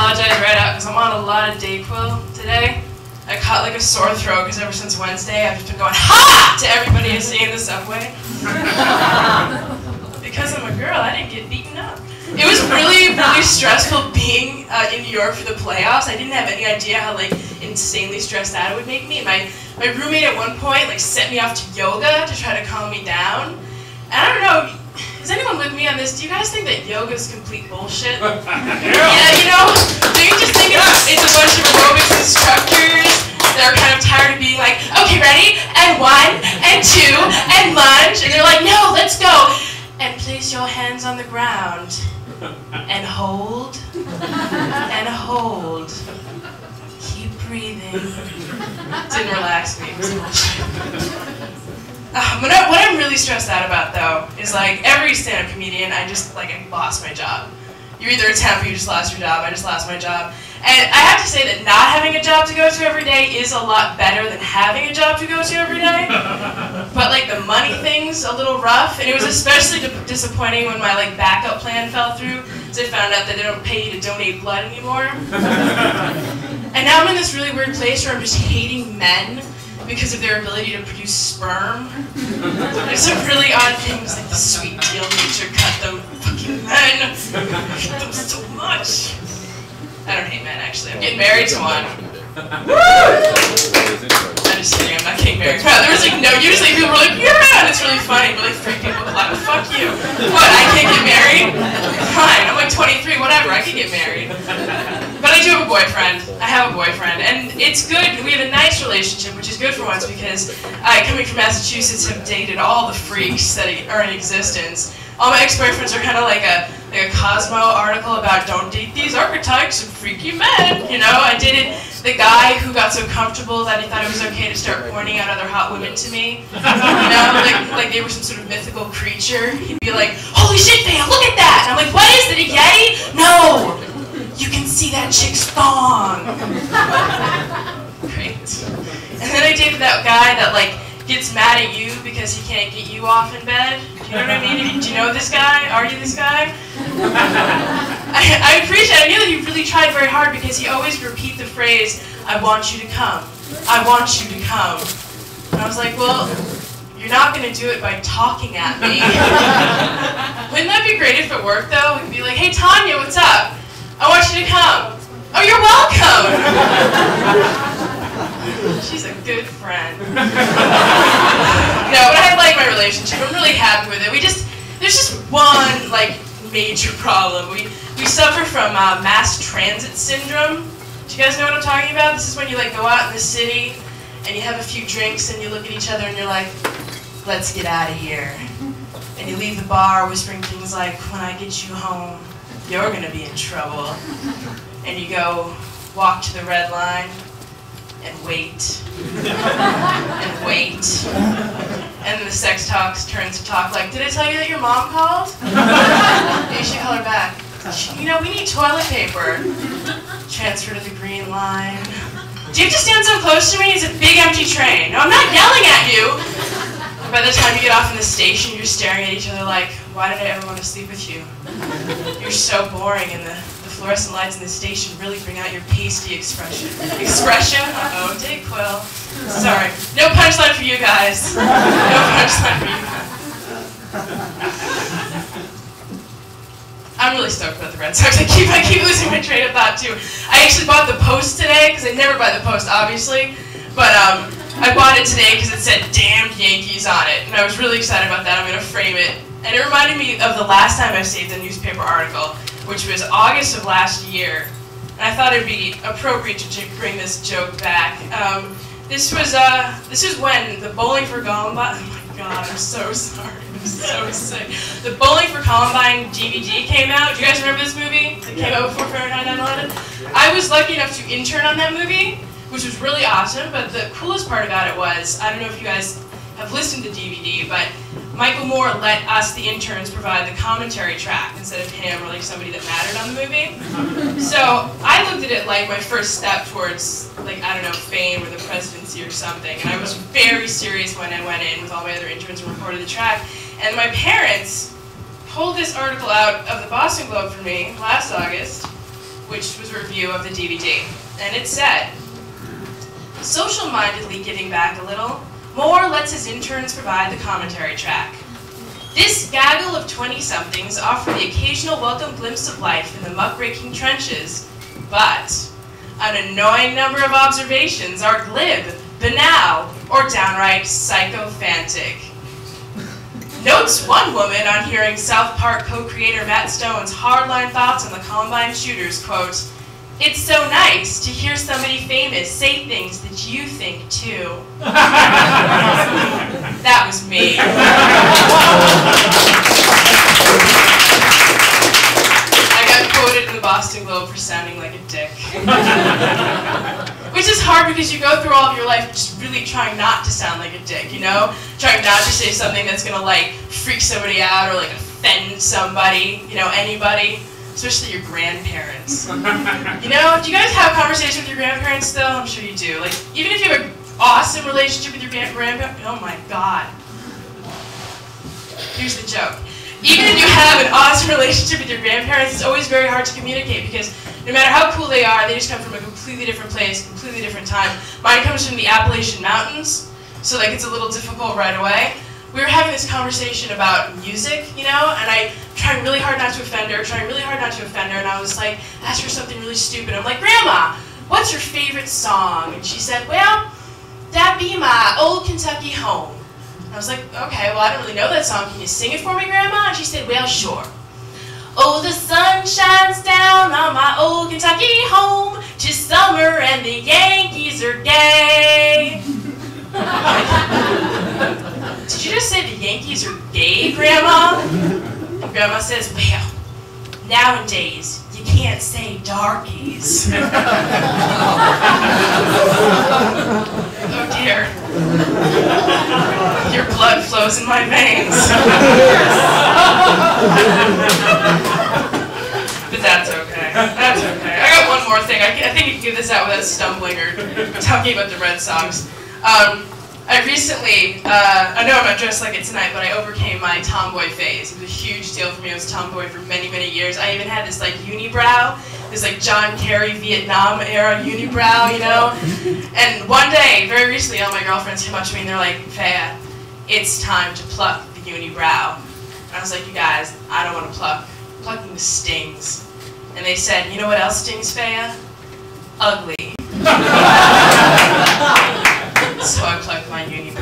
apologize right out because I'm on a lot of Dayquil today. I caught like a sore throat because ever since Wednesday I've just been going "ha" to everybody I see in the subway. Because I'm a girl, I didn't get beaten up. It was really, really stressful being in New York for the playoffs. I didn't have any idea how like insanely stressed out it would make me. My roommate at one point like sent me off to yoga to try to calm me down. And I don't know, is anyone with me on this? Do you guys think that yoga is complete bullshit? Yeah, you know, do you just think it's a bunch of aerobics instructors that are kind of tired of being like, okay, ready, and 1, and 2, and lunge, and they're like, no, let's go. And place your hands on the ground, and hold, and hold. Keep breathing. Didn't relax me, it was bullshit. What I'm really stressed out about though is like every stand-up comedian, I lost my job. You're either a temp or you just lost your job. I just lost my job. And I have to say that not having a job to go to every day is a lot better than having a job to go to every day. But like the money thing's a little rough, and it was especially disappointing when my like backup plan fell through, because I found out that they don't pay you to donate blood anymore. And now I'm in this really weird place where I'm just hating men because of their ability to produce sperm. There's some really odd things like the sweet deal nature cut them. Fucking men. I hate them so much. I don't hate men actually. I'm getting married to one. Woo! I'm just kidding, I'm not getting married. Wow, there was like no, usually people were like, yeah, and it's really funny, but like 3 people laugh. Fuck you. What, I can't get married? Fine, I'm like 23, whatever, I can get married. But I do have a boyfriend. I have a boyfriend, and it's good. We have a nice relationship, which is good for once because I, coming from Massachusetts, have dated all the freaks that are in existence. All my ex-boyfriends are kind of like a Cosmo article about don't date these archetypes of freaky men. You know, I dated the guy who got so comfortable that he thought it was okay to start pointing out other hot women to me. You know, like they were some sort of mythical creature. He'd be like, "Holy shit, man, look at that!" And I'm like, "What is it, a Yeti?" No. You can see that chick's thong. Great. And then I dated that guy that like gets mad at you because he can't get you off in bed. Do you know what I mean? Do you know this guy? Are you this guy? I appreciate it. I knew that he really tried very hard because he always repeat the phrase, "I want you to come. I want you to come." And I was like, well, you're not going to do it by talking at me. Wouldn't that be great if it worked though? We'd be like, "Hey Tanya, what's up? I want you to come." "Oh, you're welcome." She's a good friend. No, but I like my relationship. I'm really happy with it. There's just one like major problem. We suffer from mass transit syndrome. Do you guys know what I'm talking about? This is when you like go out in the city and you have a few drinks and you look at each other and you're like, "Let's get out of here." And you leave the bar whispering things like, "When I get you home, you're gonna be in trouble." And you go walk to the red line and wait and wait, and then the sex talk turns to talk like, "Did I tell you that your mom called?" You should call her back. "You know, we need toilet paper." Transfer to the green line. "Do you have to stand so close to me? It's a big empty train." "No, I'm not yelling at you." By the time you get off in the station, you're staring at each other like, "Why did I ever want to sleep with you? You're so boring, and the fluorescent lights in the station really bring out your pasty expression." Expression? Uh-oh, Dayquil. Sorry. No punchline for you guys. No punchline for you guys. I'm really stoked about the Red Sox. I keep losing my train of thought too. I actually bought the Post today, because I never buy the Post, obviously. But I bought it today because it said "Damned Yankees" on it, and I was really excited about that. I'm going to frame it. And it reminded me of the last time I saved a newspaper article, which was August of last year. And I thought it'd be appropriate to bring this joke back. This is when the Bowling for Columbine. Oh my God, I'm so sorry. I'm so sick. The Bowling for Columbine DVD came out. Do you guys remember this movie? It came out before Fahrenheit 9/11. I was lucky enough to intern on that movie, which was really awesome. But the coolest part about it was, I don't know if you guys have listened to DVD, but Michael Moore let us, the interns, provide the commentary track instead of him or like somebody that mattered on the movie. So I looked at it like my first step towards, like, I don't know, fame or the presidency or something. And I was very serious when I went in with all my other interns and recorded the track. And my parents pulled this article out of the Boston Globe for me last August, which was a review of the DVD. And it said, social-mindedly giving back a little, Moore lets his interns provide the commentary track. This gaggle of 20-somethings offer the occasional welcome glimpse of life in the muckraking trenches, but an annoying number of observations are glib, banal, or downright psychophantic. Notes one woman on hearing South Park co-creator Matt Stone's hardline thoughts on the Columbine shooters, quote, "It's so nice to hear somebody famous say things that you think too." That was me. I got quoted in the Boston Globe for sounding like a dick. Which is hard because you go through all of your life just really trying not to sound like a dick, you know? Trying not to say something that's gonna like freak somebody out or like offend somebody, you know, anybody. Especially your grandparents. You know, do you guys have conversations with your grandparents still? I'm sure you do. Like, even if you have an awesome relationship with your grandparents, oh my god. Here's the joke. Even if you have an awesome relationship with your grandparents, it's always very hard to communicate because no matter how cool they are, they just come from a completely different place, completely different time. Mine comes from the Appalachian Mountains, so like it's a little difficult right away. We were having this conversation about music, you know, and I trying really hard not to offend her, and I was like, ask her something really stupid. I'm like, Grandma, what's your favorite song? And she said, well, that'd be my Old Kentucky Home. And I was like, okay, well, I don't really know that song. Can you sing it for me, Grandma? And she said, well, sure. Oh, the sun shines down on my old Kentucky home. 'Tis summer and the Yankees are gay. Did you just say the Yankees are gay, Grandma? And Grandma says, well, nowadays, you can't say darkies. Oh dear. Your blood flows in my veins. But that's okay. That's okay. I got one more thing. I think you can give this out without stumbling or talking about the Red Sox. I recently, I know I'm not dressed like it tonight, but I overcame my tomboy phase. It was a huge deal for me. I was tomboy for many, many years. I even had this like unibrow, this like John Kerry Vietnam era unibrow, you know? And one day, very recently, all my girlfriends came up to me and they're like, Phaea, it's time to pluck the unibrow. And I was like, you guys, I don't want to pluck. Plucking stings. And they said, you know what else stings, Phaea? Ugly. So I plucked my unibrow.